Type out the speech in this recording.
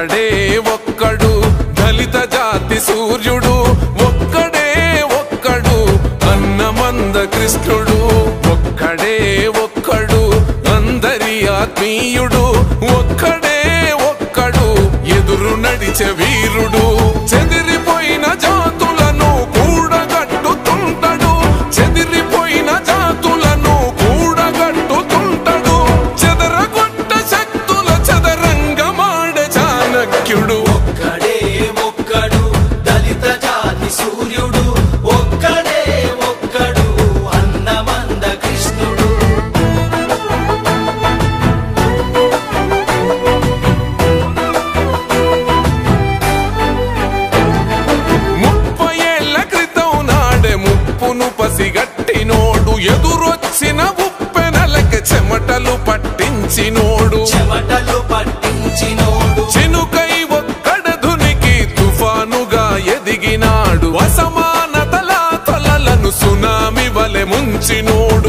ఒక్కడే ఒక్కడు దళిత జాతి సూర్యుడు, ఒక్కడే ఒక్కడు అన్నమంద కృష్ణుడు, ఒక్కడే ఒక్కడు అందరి ఆత్మీయుడు, ఒక్కడే ఒక్కడు ఎదురు నడిచే వీరుడు. చెదిరిపోయిన జాతులను కూడగట్టుతుంటాడు, చెదిరిపోయిన జాతులను కూడగట్టుతుంటాడు, చెదరగొట్ట శక్తుల చదరంగమాడే చాణక్యుడు. ఒక్కడే ఒక్కడు దళిత జాతి సూర్యుడు, ఒక్కడే ఒక్కడు అన్నమంద కృష్ణుడు. 30 ఏళ్ల క్రితం నాడే ముప్పును పసిగట్టినోడు, ఎదురొచ్చిన ఉప్పెనలకి చెమటలు పట్టించినోడు, చినుకై ఒక్కడ ధునికి తుఫానుగా ఎదిగినాడు, అసమానతల తలలను సునామి వలె ముంచినోడు.